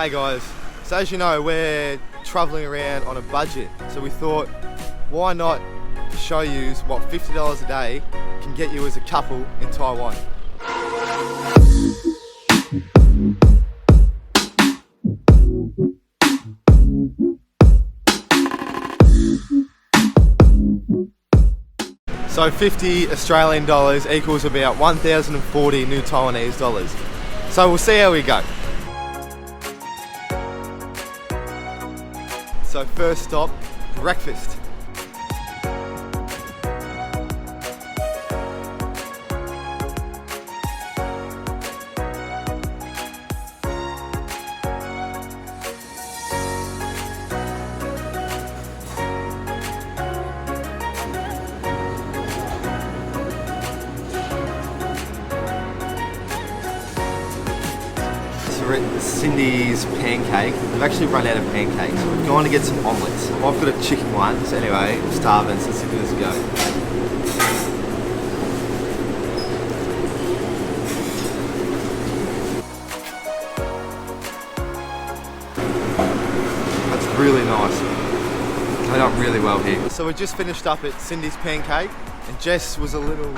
Hey guys, so as you know, we're traveling around on a budget, so we thought, why not show you what $50 a day can get you as a couple in Taiwan. So 50 Australian dollars equals about 1,040 new Taiwanese dollars. So we'll see how we go. So first stop, breakfast. Cindy's pancake. We've actually run out of pancakes. We're going to get some omelets. I've got a chicken one, so anyway, I'm starving, so let's give this a go. That's really nice. They done really well here. So we just finished up at Cindy's pancake, and Jess was a little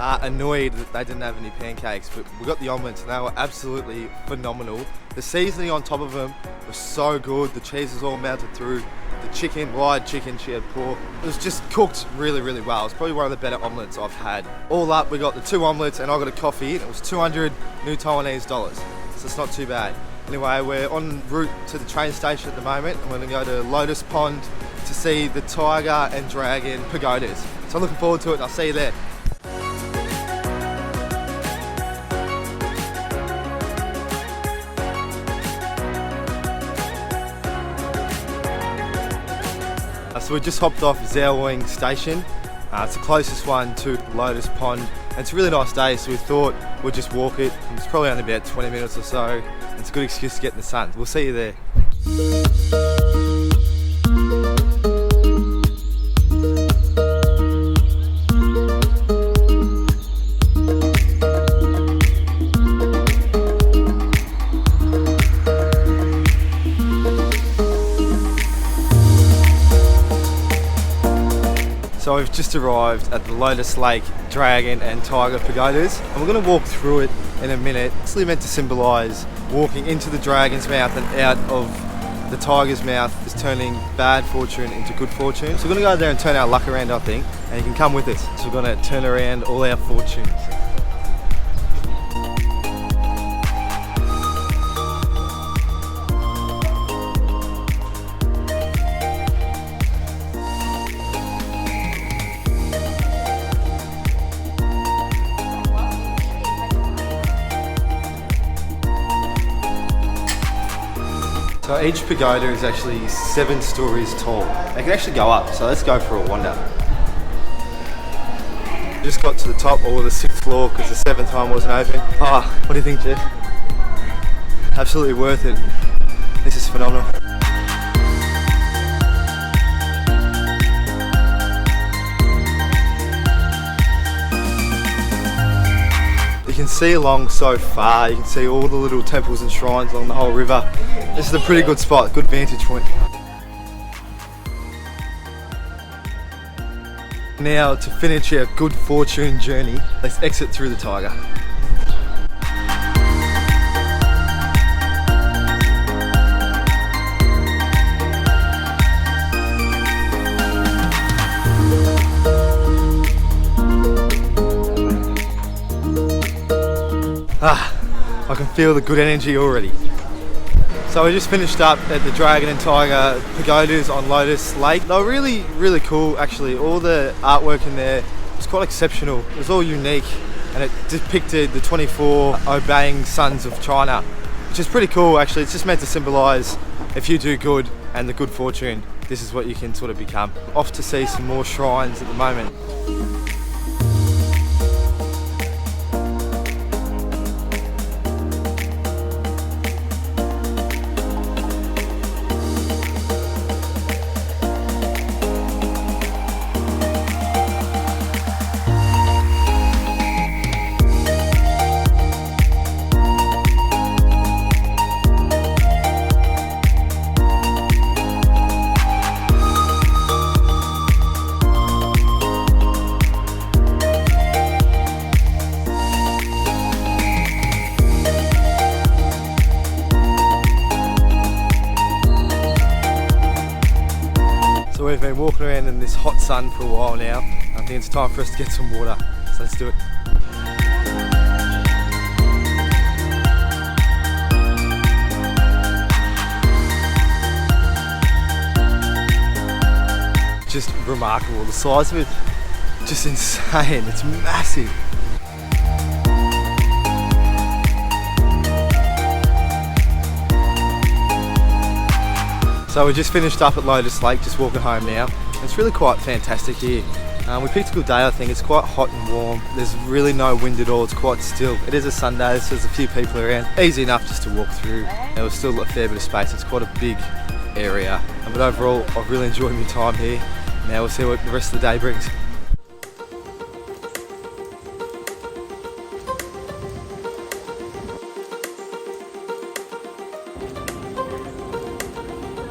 annoyed that they didn't have any pancakes, but we got the omelets and they were absolutely phenomenal. The seasoning on top of them was so good. The cheese was all melted through. The chicken, wide chicken, she had pork. It was just cooked really, really well. It's probably one of the better omelets I've had. All up, we got the 2 omelets and I got a coffee, and it was 200 new Taiwanese dollars. So it's not too bad. Anyway, we're en route to the train station at the moment. I'm going to go to Lotus Pond to see the tiger and dragon pagodas. So I'm looking forward to it, and I'll see you there. So we just hopped off LiQWYD station. It's the closest one to Lotus Pond. And it's a really nice day, so we thought we'd just walk it. It's probably only about 20 minutes or so. It's a good excuse to get in the sun. We'll see you there. So we've just arrived at the Lotus Lake Dragon and Tiger Pagodas, and we're going to walk through it in a minute. It's really meant to symbolise walking into the dragon's mouth and out of the tiger's mouth is turning bad fortune into good fortune. So we're going to go there and turn our luck around, I think, and you can come with us. So we're going to turn around all our fortunes. So each pagoda is actually 7 stories tall. They can actually go up, so let's go for a wander. Just got to the top, or the 6th floor, because the 7th one wasn't open. Oh, what do you think, Jess? Absolutely worth it. This is phenomenal. You can see along so far, you can see all the little temples and shrines along the whole river. This is a pretty good spot, good vantage point. Now to finish our good fortune journey, let's exit through the tiger. I can feel the good energy already. So we just finished up at the Dragon and Tiger Pagodas on Lotus Lake. They were really, really cool actually. All the artwork in there was quite exceptional. It was all unique, and it depicted the 24 obeying sons of China, which is pretty cool actually. It's just meant to symbolise if you do good and the good fortune, this is what you can sort of become. Off to see some more shrines at the moment. we've been walking around in this hot sun for a while now. I think it's time for us to get some water, so let's do it. Just remarkable, the size of it, just insane, it's massive. So we just finished up at Lotus Lake, just walking home now. It's really quite fantastic here. We picked a good day, I think. It's quite hot and warm. There's really no wind at all, it's quite still. It is a Sunday, so there's a few people around. Easy enough just to walk through. There was still a fair bit of space, it's quite a big area. But overall, I've really enjoyed my time here. Now we'll see what the rest of the day brings.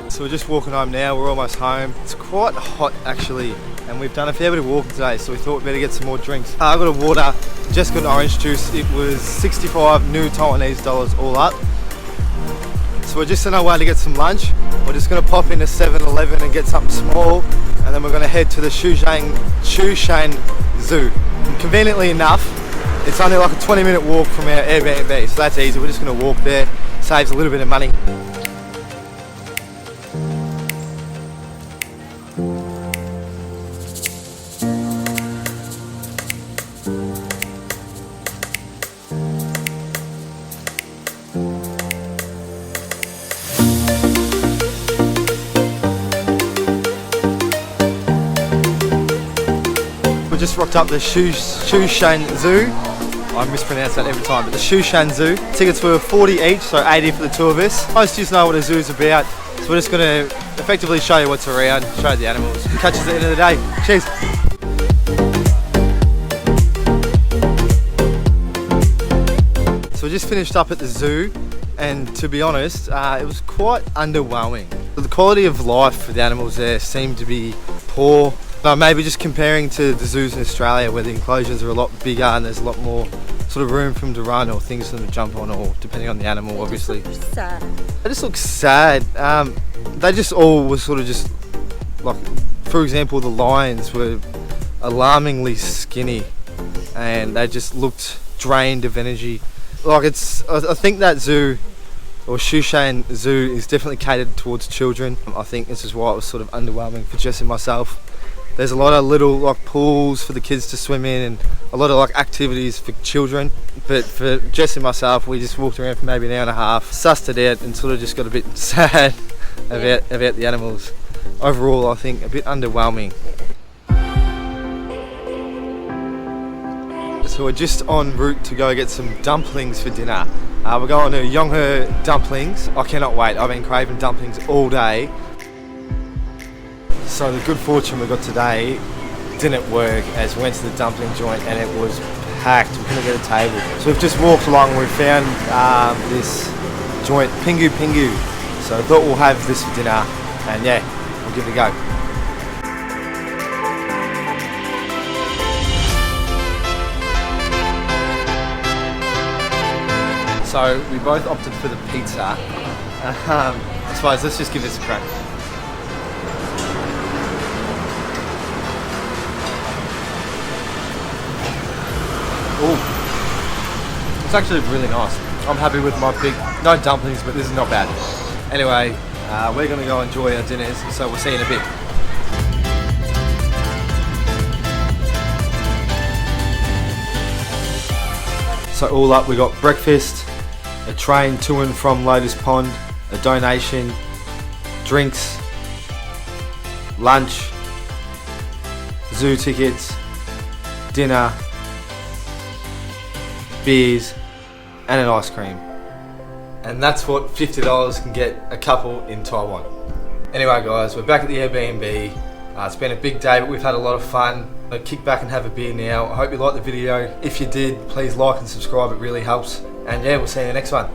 So we're just walking home now, we're almost home. It's quite hot actually, and we've done a fair bit of walking today, so we thought we'd better get some more drinks. I got a water, Jess got an orange juice. It was 65 new Taiwanese dollars all up. So we're just on our way to get some lunch. We're just going to pop into 7-Eleven and get something small, and then we're going to head to the Shan Zoo. And conveniently enough, it's only like a 20-minute walk from our Airbnb, so that's easy. We're just going to walk there, saves a little bit of money. We just rocked up the Shan Zoo. I mispronounce that every time, but the Shan Zoo. Tickets were 40 each, so 80 for the two of us. Most of you know what a zoo is about, so we're just going to effectively show you what's around, show you the animals. Catch us at the end of the day. Cheers. So we just finished up at the zoo, and to be honest, it was quite underwhelming. The quality of life for the animals there seemed to be poor. Maybe just comparing to the zoos in Australia where the enclosures are a lot bigger and there's a lot more sort of room for them to run or things for them to jump on, or depending on the animal obviously. Sad. They just look sad. They just all were sort of just like, for example, the lions were alarmingly skinny and they just looked drained of energy. Like I think that zoo, or Shan Zoo, is definitely catered towards children. I think this is why it was sort of underwhelming for Jess and myself. There's a lot of little like pools for the kids to swim in and a lot of like activities for children. But for Jess and myself, we just walked around for maybe an hour and a half, sussed it out and sort of just got a bit sad about the animals. Overall, I think a bit underwhelming. So we're just en route to go get some dumplings for dinner. We're going to Yonghe Dumplings. I cannot wait, I've been craving dumplings all day. So the good fortune we got today didn't work as we went to the dumpling joint and it was packed, we couldn't get a table. So we've just walked along and we found this joint, Pingu Pingu. So I thought we'll have this for dinner and yeah, we'll give it a go. So we both opted for the pizza. I suppose let's just give this a crack. Ooh. It's actually really nice. I'm happy with my big, no dumplings, but this is not bad. Anyway, we're gonna go enjoy our dinners, so we'll see you in a bit. So all up, we got breakfast, a train to and from Lotus Pond, a donation, drinks, lunch, zoo tickets, dinner, beers, and an ice cream. And that's what $50 can get a couple in Taiwan. Anyway guys, we're back at the Airbnb. It's been a big day, but we've had a lot of fun. I'll kick back and have a beer now. I hope you liked the video. If you did, please like and subscribe, it really helps. And yeah, we'll see you in the next one.